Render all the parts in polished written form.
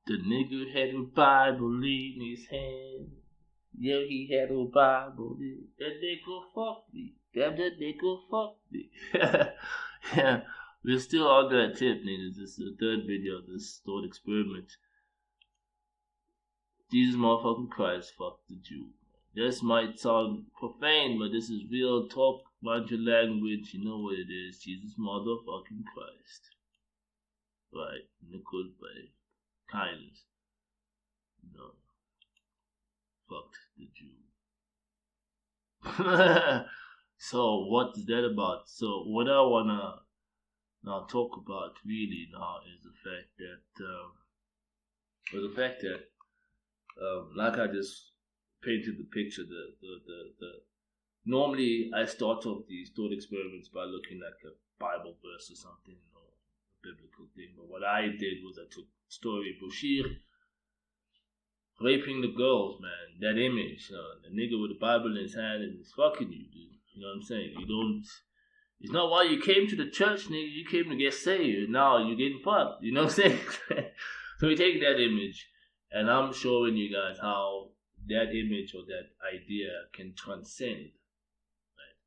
The nigga had a Bible in his hand. Yeah, he had a Bible. That nigga fuck me. Damn, that nigga fuck me. Yeah, we're still on that tip, niggas. This is the third video of this thought experiment. Jesus motherfucking Christ fucked the Jew. This might sound profane, but this is real talk, mind your language, you know what it is. Jesus motherfucking Christ. Right, in a good way. Kindness. No. Fucked the Jew. So what is that about? So what I wanna now talk about really now is the fact that like I just painted the picture, the normally I start off these thought experiments by looking at a Bible verse or something, or a biblical thing. But what I did was I took story Bashir raping the girls, man. That image, the nigga with the Bible in his hand and he's fucking you, dude. You know what I'm saying? You don't. It's not why you came to the church, nigga. You came to get saved. Now you're getting fucked. You know what I'm saying? So we take that image, and I'm showing you guys how that image or that idea can transcend, right,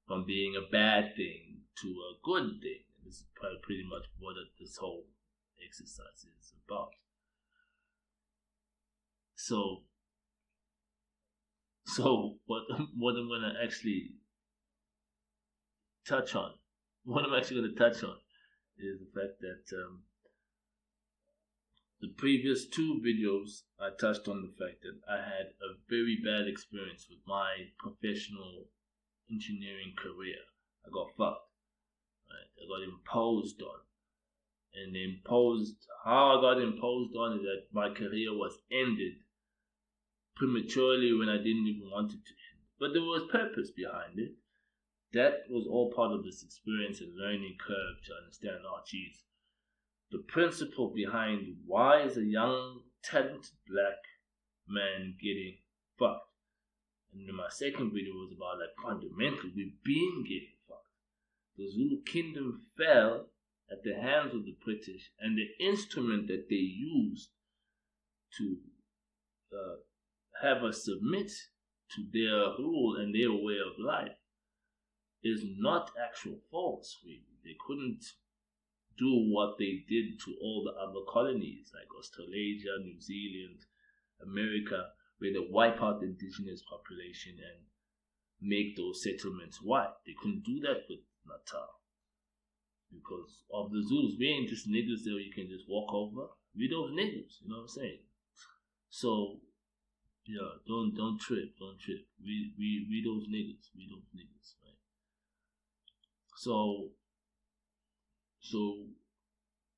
from being a bad thing to a good thing. And this is pretty much what this whole exercise is about. So what I'm gonna actually touch on, is the fact that the previous two videos I touched on the fact that I had a very bad experience with my professional engineering career. I got fucked. Right? I got imposed on. And how I got imposed on is that my career was ended prematurely when I didn't even want it to end. But there was purpose behind it. That was all part of this experience and learning curve to understand, oh geez, the principle behind why is a young, talented black man getting fucked. And then my second video was about like fundamentally we've been getting fucked. The Zulu kingdom fell at the hands of the British, and the instrument that they used to have us submit to their rule and their way of life is not actual force, really. They couldn't do what they did to all the other colonies like Australasia, New Zealand, America, where they wipe out the indigenous population and make those settlements white. They couldn't do that with Natal. Because of the Zulus, we ain't just niggas that you can just walk over. We those niggas, you know what I'm saying? So, yeah, don't trip. We those niggas, right? So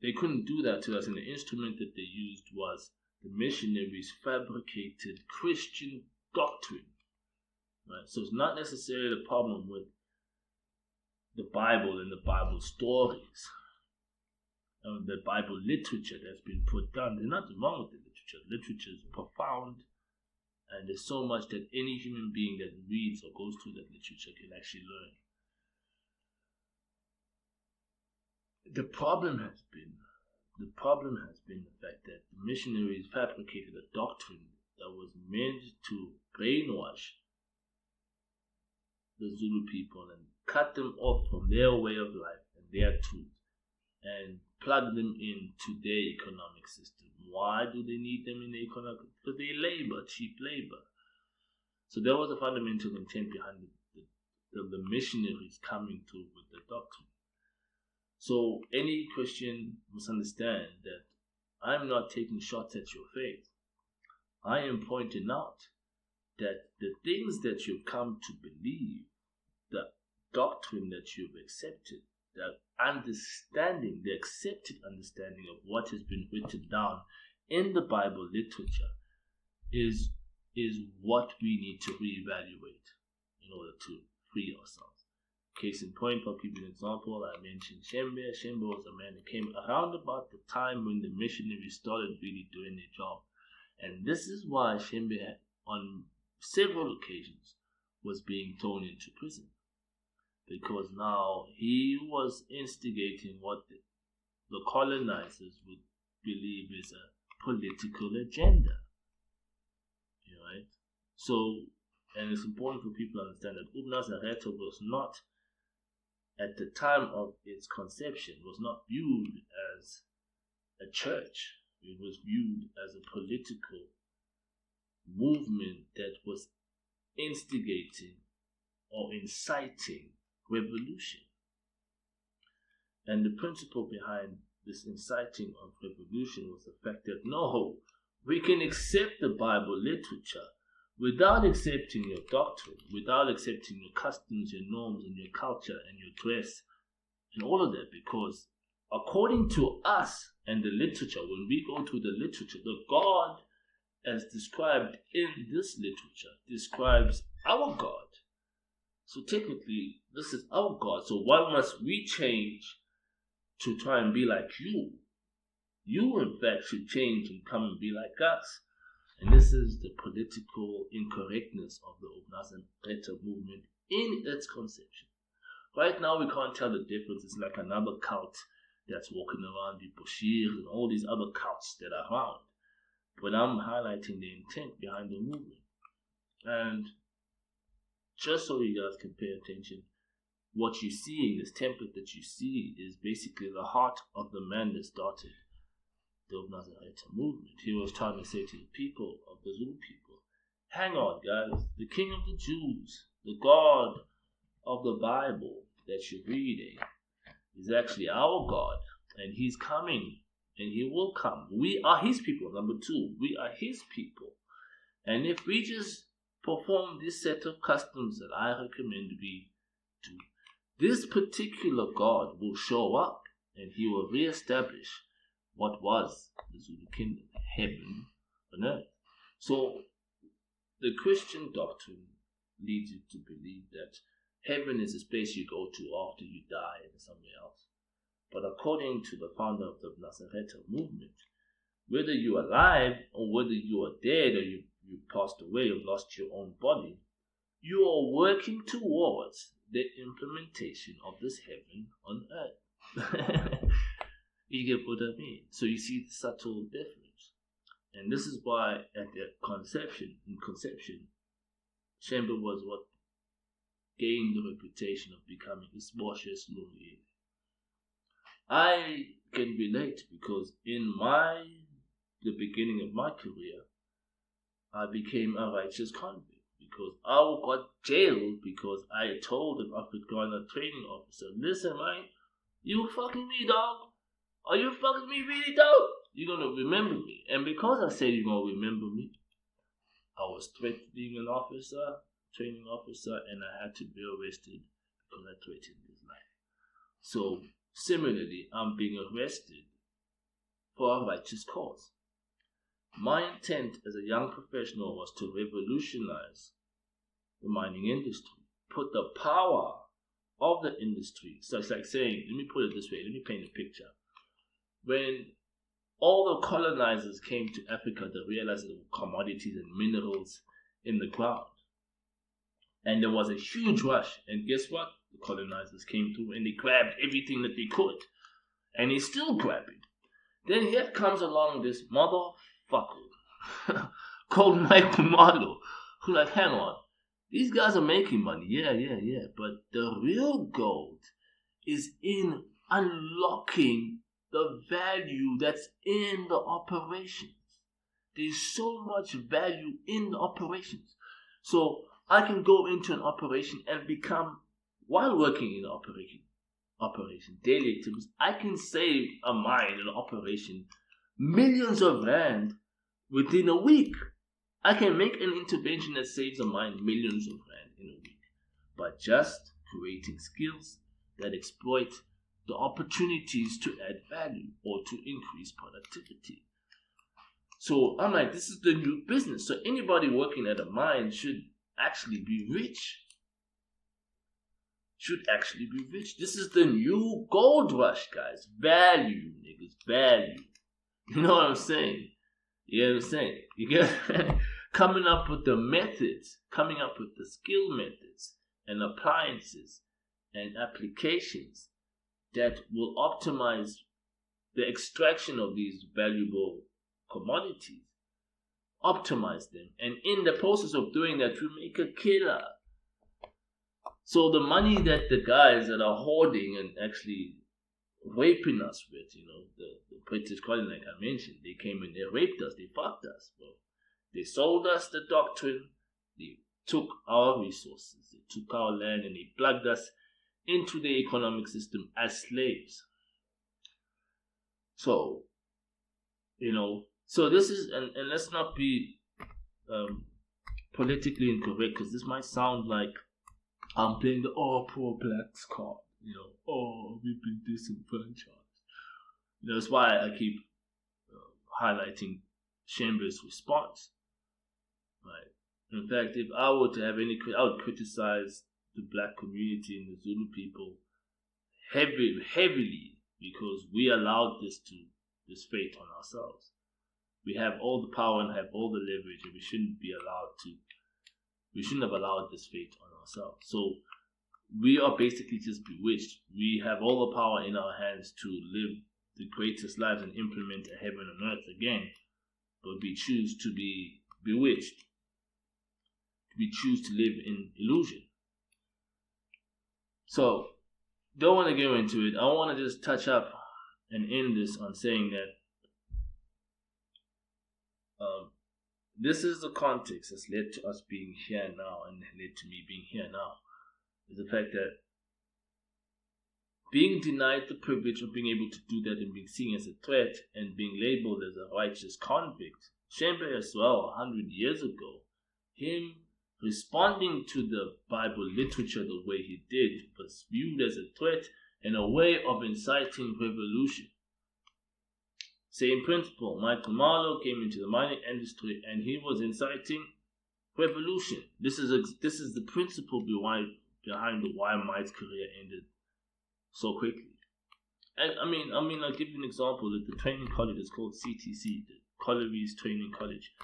they couldn't do that to us, and the instrument that they used was the missionaries' fabricated Christian doctrine, right? So it's not necessarily the problem with the Bible and the Bible stories, the Bible literature that's been put down. There's nothing wrong with the literature. Literature is profound, and there's so much that any human being that reads or goes through that literature can actually learn. The problem has been the fact that the missionaries fabricated a doctrine that was meant to brainwash the Zulu people and cut them off from their way of life and their truth and plug them into their economic system. Why do they need them in the economic? Because they labor, cheap labor. So there was a fundamental intent behind the missionaries coming through with the doctrine. So any Christian must understand that I'm not taking shots at your faith. I am pointing out that the things that you've come to believe, the doctrine that you've accepted, the understanding, the accepted understanding of what has been written down in the Bible literature is what we need to reevaluate in order to free ourselves. Case in point, I'll give you an example. I mentioned Shembe. Shembe was a man that came around about the time when the missionaries started really doing their job. And this is why Shembe, on several occasions, was being thrown into prison. Because now he was instigating what the colonizers would believe is a political agenda. Right? So, and it's important for people to understand that UBUNAZARETHA was not, at the time of its conception, was not viewed as a church. It was viewed as a political movement that was instigating or inciting revolution. And the principle behind this inciting of revolution was the fact that no, we can accept the Bible literature without accepting your doctrine, without accepting your customs, your norms, and your culture, and your dress, and all of that, because according to us and the literature, when we go to the literature, the God as described in this literature describes our God. So technically, this is our God. So why must we change to try and be like you? You, in fact, should change and come and be like us. And this is the political incorrectness of the UBUNAZARETHA movement in its conception. Right now, we can't tell the difference. It's like another cult that's walking around, the Bashir and all these other cults that are around. But I'm highlighting the intent behind the movement. And just so you guys can pay attention, what you see in this template that you see is basically the heart of the man that started the UBUNAZARETHA movement. He was trying to say to the people of the Zulu people, hang on guys, the King of the Jews, the God of the Bible that you're reading is actually our God, and he's coming, and he will come. We are his people. Number two, we are his people. And if we just perform this set of customs that I recommend we do, this particular God will show up, and he will reestablish what was the Zulu kingdom, heaven on earth. So the Christian doctrine leads you to believe that heaven is a space you go to after you die and somewhere else. But according to the founder of the UBUNAZARETHA movement, whether you're alive or whether you are dead or you passed away or lost your own body, you are working towards the implementation of this heaven on earth. You get what I mean? So you see the subtle difference. And this is why at the conception, Shemba was what gained the reputation of becoming a spacious lonely. I can relate because in the beginning of my career, I became a righteous convict because I got jailed because I told an Afrikaner training officer, listen man, you fucking me dog. Are you fucking me really dog? You're gonna remember me. And because I said you're gonna remember me, I was threatening an officer, training officer, and I had to be arrested because I threatened his life. So similarly, I'm being arrested for a righteous cause. My intent as a young professional was to revolutionize the mining industry, put the power of the industry. So it's like saying, let me put it this way, let me paint a picture. When all the colonizers came to Africa, they realized there were commodities and minerals in the ground. And there was a huge rush. And guess what? The colonizers came through and they grabbed everything that they could. And they're still grabbing. Then here comes along this motherfucker called Michael Marlowe, who like, hang on, these guys are making money, yeah, but the real gold is in unlocking the value that's in the operations. There's so much value in the operations. So I can go into an operation and become, while working in the operation, daily activities, I can save a mine, an operation, millions of rand within a week. I can make an intervention that saves a mine millions of rand in a week by just creating skills that exploit the opportunities to add value or to increase productivity. So I'm like, this is the new business. So anybody working at a mine should actually be rich. This is the new gold rush, guys. Value, niggas, value. You know what I'm saying? You know what I'm saying? You get coming up with the methods, coming up with the skill methods and appliances and applications that will optimize the extraction of these valuable commodities, optimize them, and in the process of doing that, we make a killer. So the money that the guys that are hoarding and actually raping us with, the British colony, like I mentioned, they came in, they raped us, they fucked us, bro. They sold us the doctrine, they took our resources, they took our land, and they plugged us into the economic system as slaves. So, so this is, and let's not be politically incorrect, because this might sound like I'm playing the poor blacks card, we've been disenfranchised. That's why I keep highlighting Chamber's response, right? In fact, if I were to have I would criticize the black community and the Zulu people heavily, because we allowed this fate on ourselves. We have all the power and have all the leverage, and we shouldn't have allowed this fate on ourselves. So we are basically just bewitched. We have all the power in our hands to live the greatest lives and implement a heaven on earth again, but we choose to be bewitched. We choose to live in illusion. So, don't want to go into it. I want to just touch up and end this on saying that this is the context that's led to us being here now, and led to me being here now, is the fact that being denied the privilege of being able to do that and being seen as a threat and being labeled as a righteous convict. Chamber as well, 100 years ago, him responding to the Bible literature the way he did was viewed as a threat and a way of inciting revolution. Same principle, Michael Marlowe came into the mining industry and he was inciting revolution. This is the principle behind why Mike's career ended so quickly. And I mean, I'll give you an example. The training college is called CTC, the Collieries Training College.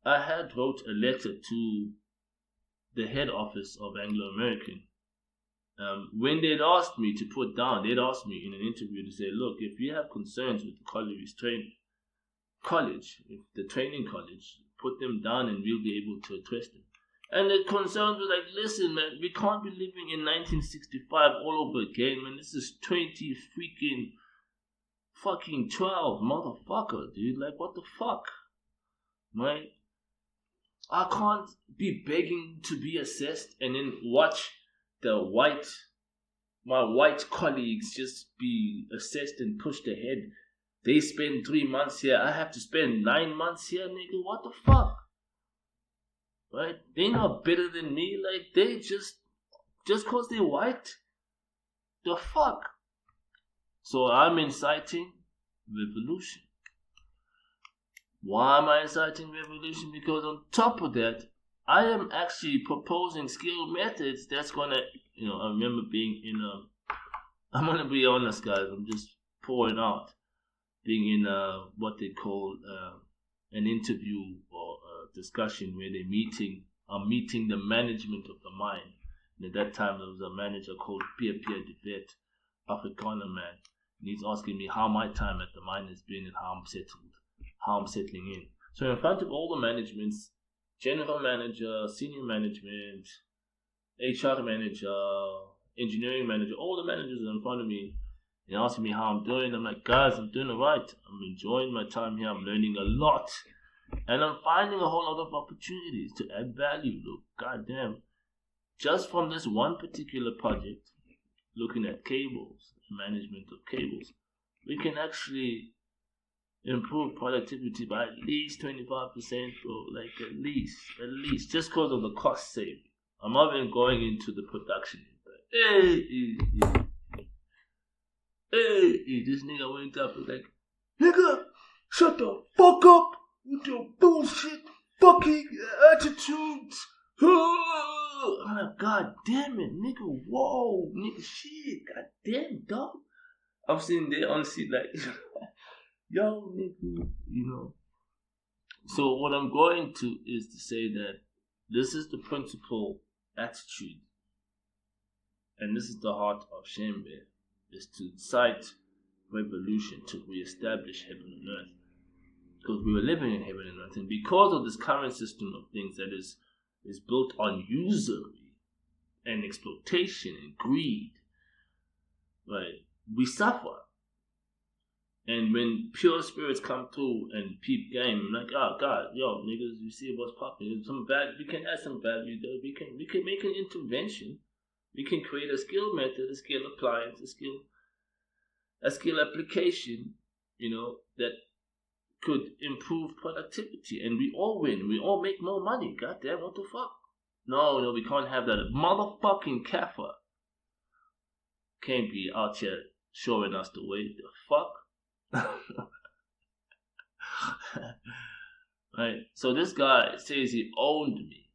I had wrote a letter to the head office of Anglo American. When they'd asked me to put down, they'd asked me in an interview to say, look, if you have concerns with the Collieries Training College, if the training college, put them down and we'll be able to address them. And the concerns were like, listen, man, we can't be living in 1965 all over again, man. This is 20 freaking fucking 12, motherfucker, dude. Like, what the fuck? Right? I can't be begging to be assessed and then watch my white colleagues just be assessed and pushed ahead. They spend 3 months here. I have to spend 9 months here, nigga. What the fuck? Right? They not better than me. Like, they just cause they're white. The fuck? So I'm inciting revolution. Why am I inciting revolution? Because on top of that, I am actually proposing skilled methods that's gonna, I remember being in I'm gonna be honest, guys, I'm just pouring out. Being in what they call an interview or a discussion where they're meeting the management of the mine. And at that time, there was a manager called Pierre de Vet, Afrikaner man. And he's asking me how my time at the mine has been and how I'm settling in. So in front of all the managements, general manager, senior management, HR manager, engineering manager, all the managers are in front of me and asking me how I'm doing. I'm like, guys, I'm doing alright. I'm enjoying my time here. I'm learning a lot. And I'm finding a whole lot of opportunities to add value. Look, goddamn. Just from this one particular project, looking at cables, management of cables, we can actually improve productivity by at least 25%, bro. Like, at least, just because of the cost saving. I'm not even going into the production. Hey, this nigga went up and like, nigga, shut the fuck up with your bullshit fucking attitudes. I'm like, god damn it, nigga, whoa, nigga, shit, god damn, dog. I'm sitting there on the seat like, yo, nigga, So what I'm going to is to say that this is the principal attitude, and this is the heart of Shembe, is to incite revolution, to reestablish heaven on earth. because we were living in heaven and earth, and because of this current system of things that is built on usury and exploitation and greed, right? We suffer. And when pure spirits come through and peep game, I'm like, oh God, yo, niggas, you see what's popping? Some bad, we can add some value there. We can make an intervention. We can create a skill method, a skill appliance, a skill application, that could improve productivity, and we all win. We all make more money. Goddamn, what the fuck? No, we can't have that. Motherfucking Kaffir can't be out here showing us the way. The fuck? Right? So this guy says he owned me.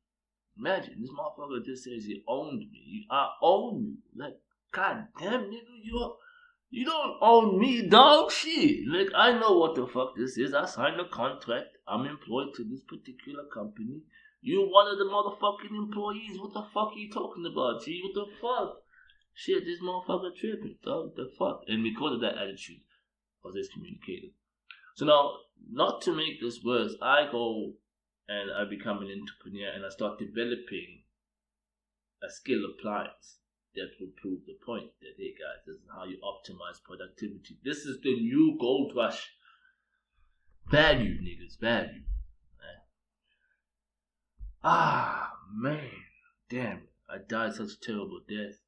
Imagine, this motherfucker just says he owned me. I own you. Like, goddamn, nigga, you don't own me, dog. Shit. Like, I know what the fuck this is. I signed a contract. I'm employed to this particular company. You're one of the motherfucking employees. What the fuck are you talking about, G? What the fuck? Shit, this motherfucker tripping, dog. The fuck? And because of that attitude, I was excommunicated. So now, not to make this worse, I go and I become an entrepreneur and I start developing a skill appliance that will prove the point that, hey guys, this is how you optimize productivity. This is the new gold rush. Value, niggas, value. Man, damn it. I died such a terrible death.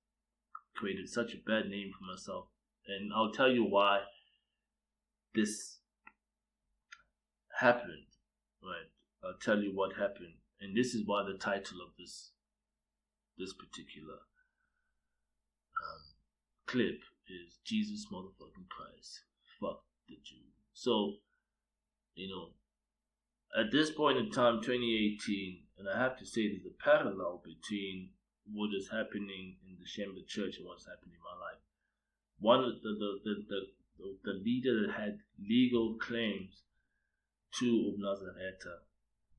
Created such a bad name for myself. And I'll tell you why this happened. Right? I'll tell you what happened. And this is why the title of this particular clip is Jesus motherfucking Christ. Fuck the Jew. So, at this point in time, 2018, and I have to say there's a parallel between what is happening in the Shemba Church and what's happening in my life. One of the leader that had legal claims to UBUNAZARETHA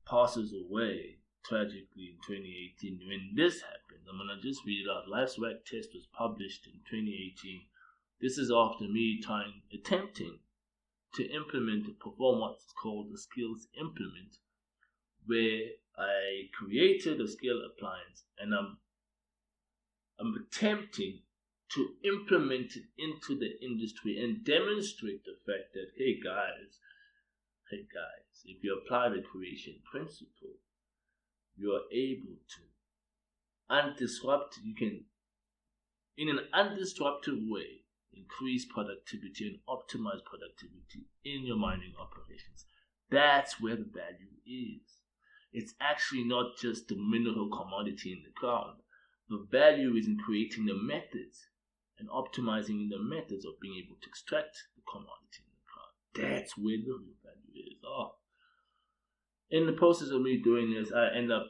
passes away tragically in 2018. When this happened, I'm gonna just read it out. Life's Work Test was published in 2018. This is after me attempting to perform what's called the skills implement, where I created a skill appliance and I'm attempting to implement it into the industry and demonstrate the fact that, hey guys, if you apply the creation principle, you are able to you can, in an undisruptive way, increase productivity and optimize productivity in your mining operations. That's where the value is. It's actually not just the mineral commodity in the ground. The value is in creating the methods and optimizing the methods of being able to extract the commodity in the ground. That's where the real value is. In the process of me doing this, I end up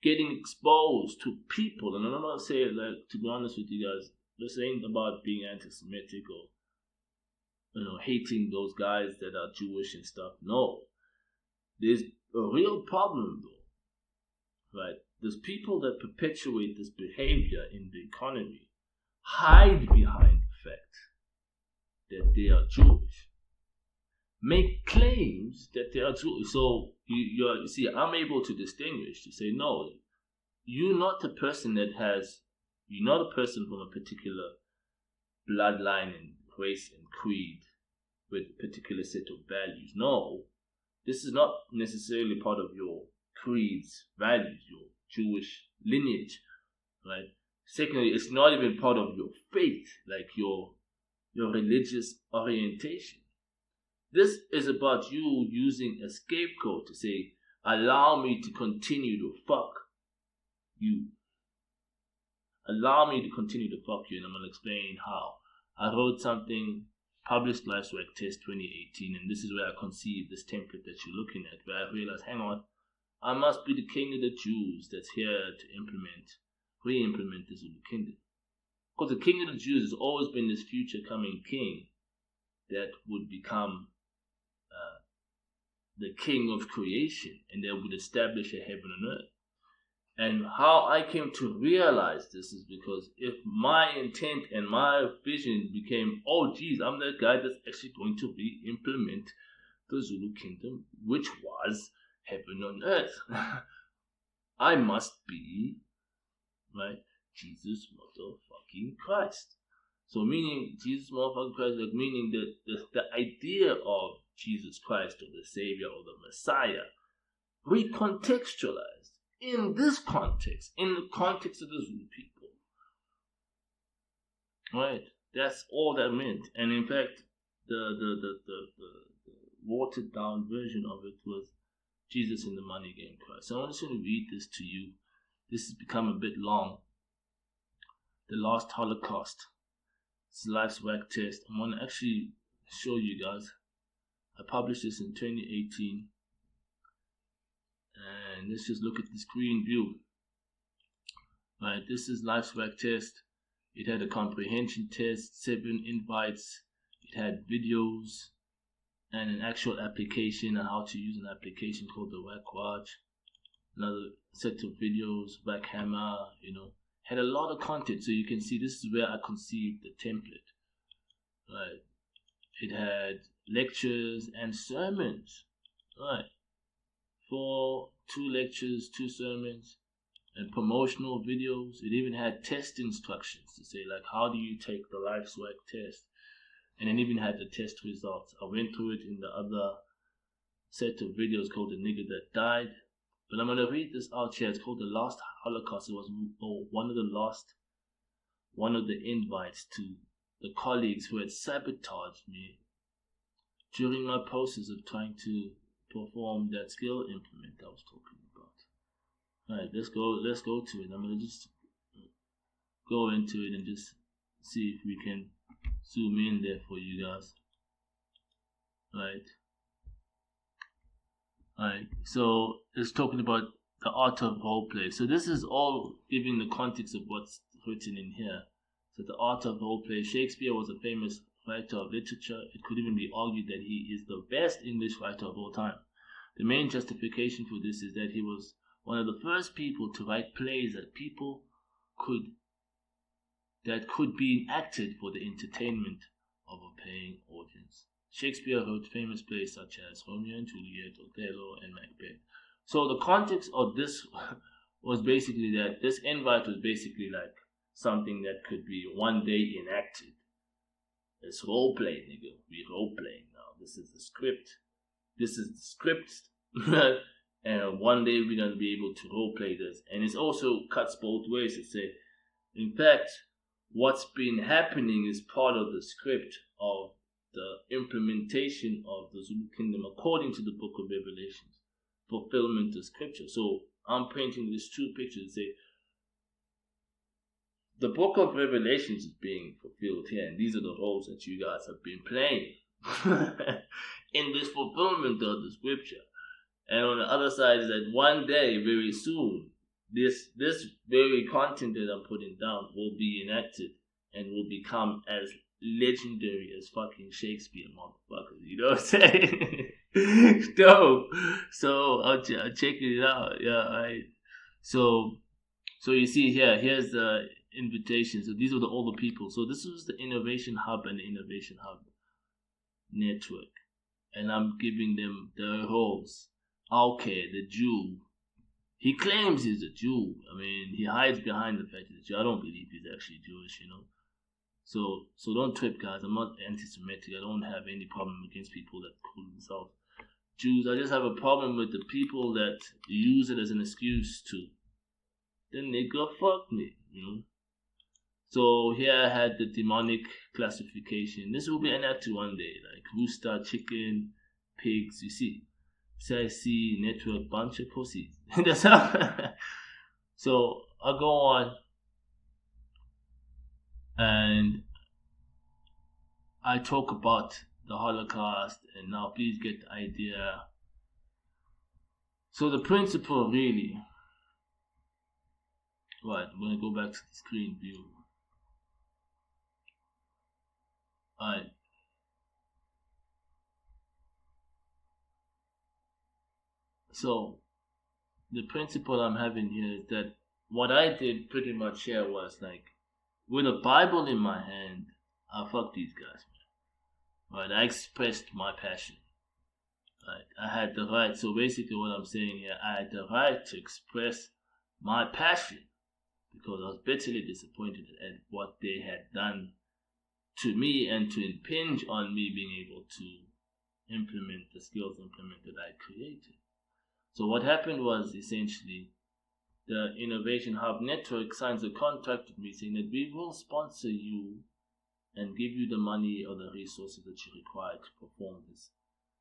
getting exposed to people, and I'm not saying, like, to be honest with you guys, this ain't about being anti-Semitic or hating those guys that are Jewish and stuff. No, there's a real problem though, right? There's people that perpetuate this behavior in the economy, hide behind the fact that they are Jewish, make claims that they are Jewish. So you see, I'm able to distinguish, to say, no, you're not a person you're not a person from a particular bloodline and race and creed with a particular set of values. No, this is not necessarily part of your creed's values, your Jewish lineage, right? Secondly, it's not even part of your faith, like your religious orientation. This is about you using a scapegoat to say, allow me to continue to fuck you. Allow me to continue to fuck you, and I'm going to explain how. I wrote something, published Life's Work Test 2018, and this is where I conceived this template that you're looking at, where I realized, hang on, I must be the king of the Jews that's here to re-implement this Zulu kingdom. Because the king of the Jews has always been this future coming king that would become the king of creation, and that would establish a heaven and earth. And how I came to realize this is because if my intent and my vision became, oh geez, I'm the guy that's actually going to re-implement the Zulu kingdom, which was heaven on earth. I must be, right, Jesus motherfucking Christ. So meaning Jesus motherfucking Christ, like meaning that the idea of Jesus Christ or the Savior or the Messiah recontextualized in this context, in the context of the Zulu people. Right? That's all that meant. And in fact, the watered down version of it was Jesus in the Money Game Christ. So I'm just going to read this to you. This has become a bit long. The Last Holocaust. It's life's work test. I'm going to actually show you guys. I published this in 2018. And let's just look at the screen view. Right, this is life's work test. It had a comprehension test, 7 invites. It had videos and an actual application and how to use an application called the Work Watch. Another set of videos, Backhammer, had a lot of content. So you can see this is where I conceived the template. Right, it had lectures and sermons. Right, for 2 lectures, 2 sermons, and promotional videos. It even had test instructions to say, like, how do you take the life's work test? And it even had the test results. I went through it in the other set of videos called The Nigger That Died. But I'm going to read this out here. It's called The Last Holocaust. It was one of the invites to the colleagues who had sabotaged me during my process of trying to perform that skill implement I was talking about. Alright, let's go to it. I'm gonna just go into it and just see if we can zoom in there for you guys. Alright, so it's talking about the art of role play. So this is all giving the context of what's written in here. So the art of role play. Shakespeare was a famous writer of literature. It could even be argued that he is the best English writer of all time. The main justification for this is that he was one of the first people to write plays that could be enacted for the entertainment of a paying audience. Shakespeare wrote famous plays such as Romeo and Juliet, Othello, and Macbeth. So the context of this was basically that this invite was basically like something that could be one day enacted. It's role play, nigga. We role playing now. This is the script. And one day we're gonna be able to role play this. And it also cuts both ways to say, in fact, what's been happening is part of the script of the implementation of the Zulu kingdom according to the book of Revelations, fulfillment of scripture. So I'm painting these 2 pictures and say the book of Revelations is being fulfilled here, and these are the roles that you guys have been playing in this fulfillment of the scripture. And on the other side is that one day, very soon, this very content that I'm putting down will be enacted and will become as legendary as fucking Shakespeare, motherfucker. You know what I'm saying? Dope. So I'll check it out. Yeah, alright. So you see here's the invitation. So these are all the people. So this was the Innovation Hub and the Innovation Hub network. And I'm giving them their roles. Okay, the Jew. He claims he's a Jew. I mean, he hides behind the fact that he's Jew. I don't believe he's actually Jewish, So don't trip, guys. I'm not anti-Semitic. I don't have any problem against people that call themselves Jews. I just have a problem with the people that use it as an excuse to, the nigga fuck me, So here I had the demonic classification. This will be enacted one day, like rooster, chicken, pigs, you see. CIC network, bunch of pussies. That's how. So I'll go on and I talk about the Holocaust, and now please get the idea. So the principle really, right, I'm going to go back to the screen view. Alright. So the principle I'm having here is that what I did pretty much here was like, with a Bible in my hand, I fuck these guys, man. Right? I expressed my passion. Right? I had the right. So basically, what I'm saying here, I had the right to express my passion because I was bitterly disappointed at what they had done to me and to impinge on me being able to implement the skills that I created. So what happened was essentially the Innovation Hub Network signs a contract with me saying that we will sponsor you and give you the money or the resources that you require to perform this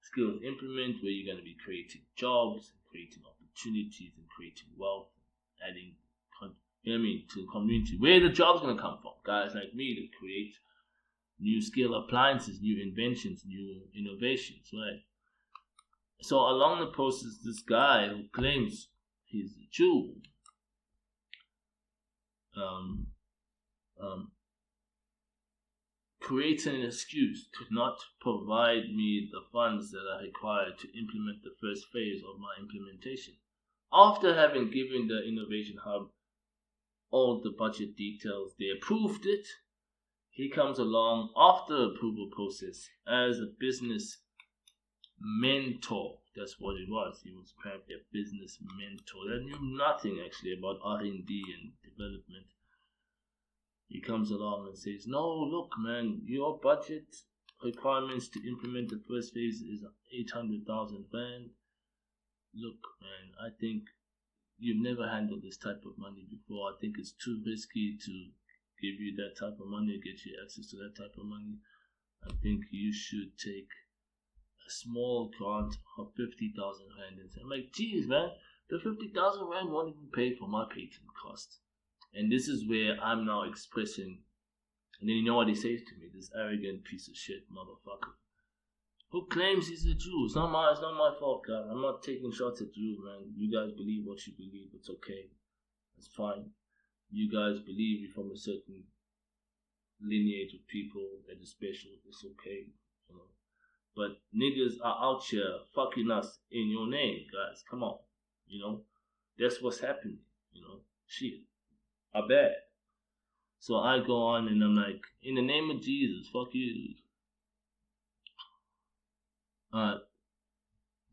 skills implement, where you're going to be creating jobs, creating opportunities, and creating wealth, adding, to the community. Where the jobs going to come from? Guys like me that create new skill appliances, new inventions, new innovations, right? So along the process, this guy who claims he's a Jew, creates an excuse to not provide me the funds that are required to implement the first phase of my implementation. After having given the Innovation Hub all the budget details, they approved it. He comes along after the approval process as a business mentor. That's what it was. He was apparently a business mentor that knew nothing actually about R&D and development. He comes along and says, no, look, man, your budget requirements to implement the first phase is 800,000 rand. Look, man, I think you've never handled this type of money before. I think it's too risky to give you that type of money, get you access to that type of money. I think you should take a small grant of 50,000 rand. And I'm like, geez, man, the 50,000 rand won't even pay for my patent cost. And this is where I'm now expressing, and then you know what he says to me, this arrogant piece of shit motherfucker, who claims he's a Jew. It's not my fault, guys. I'm not taking shots at Jews, man. You guys believe what you believe. It's okay. It's fine. You guys believe you're from a certain lineage of people that is special. It's okay, you know. But niggas are out here fucking us in your name, guys. Come on, you know. That's what's happening, you know. Shit. Are bad. So I go on and I'm like, in the name of Jesus, fuck you.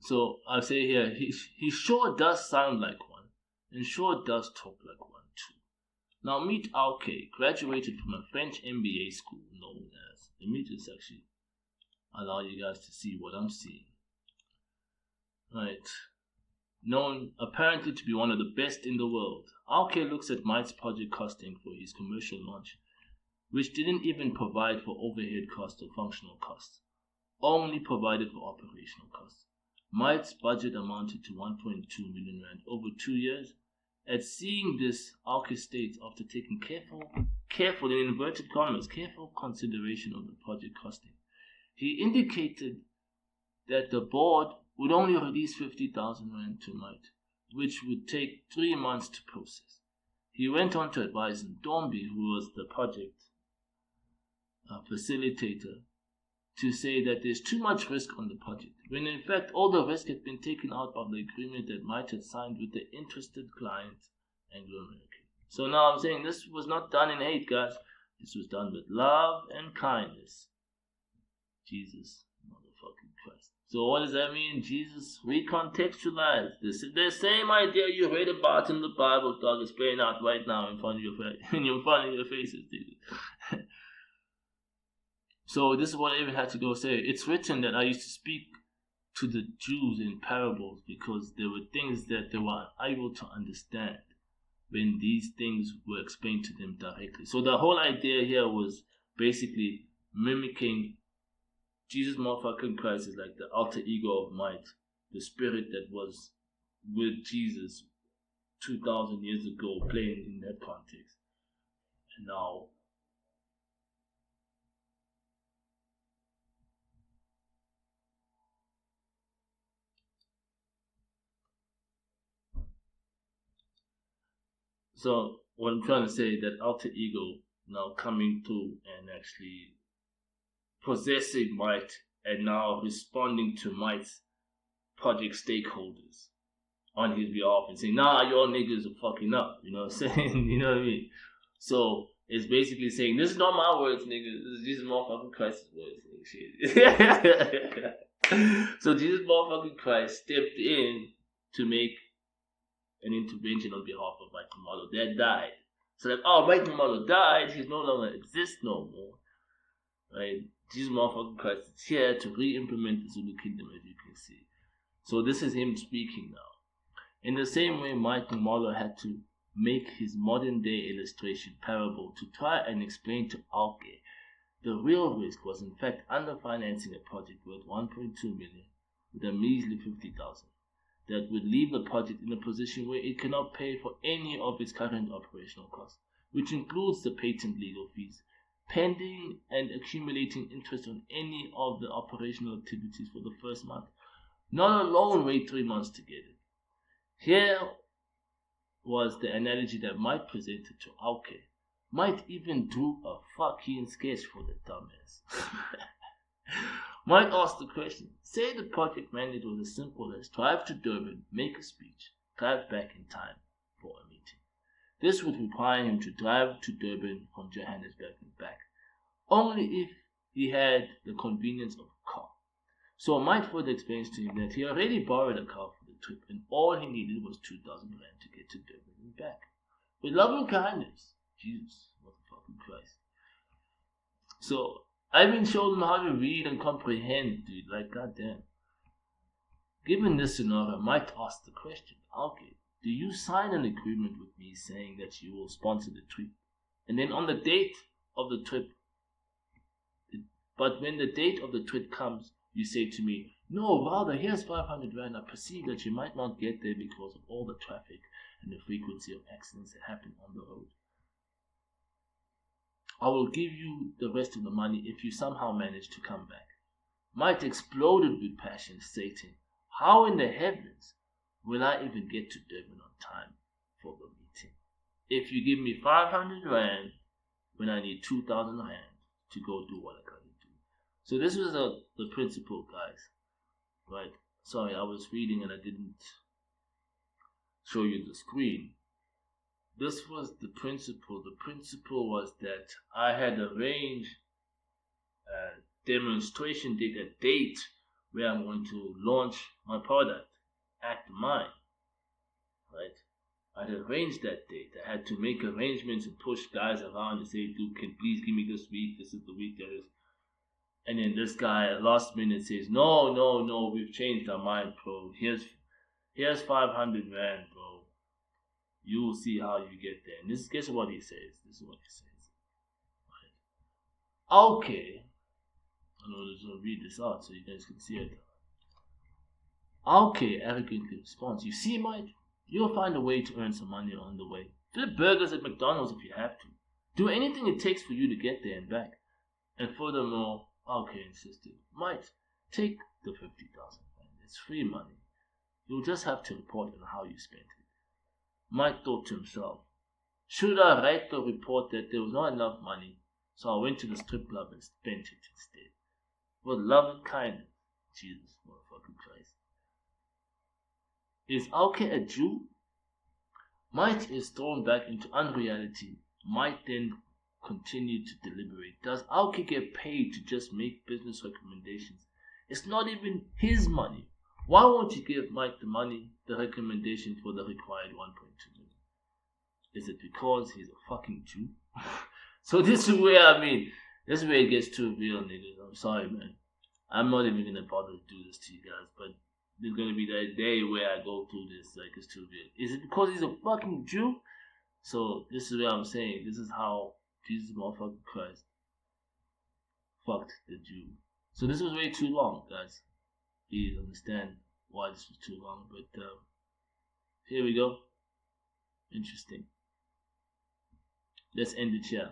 So I say here, he sure does sound like one, and sure does talk like one too. Now meet Alke, graduated from a French MBA school known as, let me just actually allow you guys to see what I'm seeing. Right. Known apparently to be one of the best in the world, Alke looks at Mite's project costing for his commercial launch, which didn't even provide for overhead costs or functional costs, only provided for operational costs. Mite's budget amounted to 1.2 million rand over 2 years. At seeing this, Alke states, after taking careful in inverted commas, careful consideration of the project costing, he indicated that the board would only release 50,000 rand to Mite, which would take 3 months to process. He went on to advise Ntombi, who was the project facilitator, to say that there's too much risk on the project, when in fact all the risk had been taken out of the agreement that Mite had signed with the interested client, Anglo-American. So now I'm saying this was not done in hate, guys. This was done with love and kindness. Jesus, motherfucking Christ. So what does that mean? Jesus recontextualized this. The same idea you read about in the Bible, dog, is playing out right now in front of your faces, dude. So this is what I even had to go say. It's written that I used to speak to the Jews in parables because there were things that they were unable to understand when these things were explained to them directly. So the whole idea here was basically mimicking Jesus motherfucking Christ is like the alter ego of Mite, the spirit that was with Jesus 2,000 years ago, playing in that context. And now, so what I'm trying to say, that alter ego now coming through and actually possessing Mite and now responding to Mite's project stakeholders on his behalf and saying, nah, y'all niggas are fucking up. You know what I'm saying? You know what I mean? So it's basically saying, this is not my words, nigga. This is Jesus motherfucking Christ's words, nigga. Shit. So Jesus motherfucking Christ stepped in to make an intervention on behalf of Michael Marlowe that died. So like, oh, Michael Marlowe died, he's no longer exists no more. Right? Jesus motherfucking Christ is here to re-implement the Zulu kingdom, as you can see. So this is him speaking now. In the same way, Michael Marlowe had to make his modern day illustration parable to try and explain to Auke the real risk was in fact underfinancing a project worth 1.2 million with a measly 50,000 that would leave the project in a position where it cannot pay for any of its current operational costs, which includes the patent legal fees, pending and accumulating interest on any of the operational activities for the first month, not alone wait 3 months to get it. Here was the analogy that Mike presented to Auke. Mike even drew a fucking sketch for the dumbass. Mike asked the question, say the project mandate was as simple as drive to Durban, make a speech, drive back in time for a meeting. This would require him to drive to Durban from Johannesburg and back, only if he had the convenience of a car. So Mike further explains to him that he already borrowed a car for the trip and all he needed was 2,000 rand to get to Durban and back. With love and kindness. Jesus, motherfucking Christ. So, I've been showing him how to read and comprehend, dude. Like, goddamn. Given this scenario, I might ask the question, okay, do you sign an agreement with me saying that you will sponsor the trip? And then on the date of the trip, but when the date of the trip comes, you say to me, no, rather, here's 500 rand. I perceive that you might not get there because of all the traffic and the frequency of accidents that happen on the road. I will give you the rest of the money if you somehow manage to come back. Mike exploded with passion, stating, how in the heavens will I even get to Durban on time for the meeting? If you give me 500 rand when I need 2,000 rand to go do what I gotta do. So this was the principle, guys. Right? Sorry, I was reading and I didn't show you the screen. This was the principle. The principle was that I had arranged a demonstration date, a date where I'm going to launch my product, Act Mine. Right? I'd arranged that date. I had to make arrangements and push guys around and say, dude, can please give me this week? This is the week that is. And then this guy at last minute says, no, we've changed our mind, bro. Here's 500 rand, bro. You will see how you get there. And guess what he says? This is what he says. Right. Okay. I'm just going to read this out so you guys can see it. Okay, arrogantly responds. You see, Mike, you'll find a way to earn some money on the way. Flip burgers at McDonald's if you have to. Do anything it takes for you to get there and back. And furthermore, okay, insisted, Mike, take the 50,000. It's free money. You'll just have to report on how you spent it. Mike thought to himself, should I write the report that there was not enough money, so I went to the strip club and spent it instead? With love and kindness. Jesus, motherfucking Christ. Is Auke a Jew? Mike is thrown back into unreality. Mike then continued to deliberate. Does Auke get paid to just make business recommendations? It's not even his money. Why won't you give Mike the money, the recommendation for the required 1.2 million? Is it because he's a fucking Jew? So this is where, this is where it gets too real, niggas. I'm sorry, man. I'm not even gonna bother to do this to you guys, but there's gonna be that day where I go through this, like, it's too real. Is it because he's a fucking Jew? So this is what I'm saying. This is how Jesus motherfucking Christ fucked the Jew. So this was way too long, guys. Please understand why this was too long, but here we go. Interesting. Let's end it here.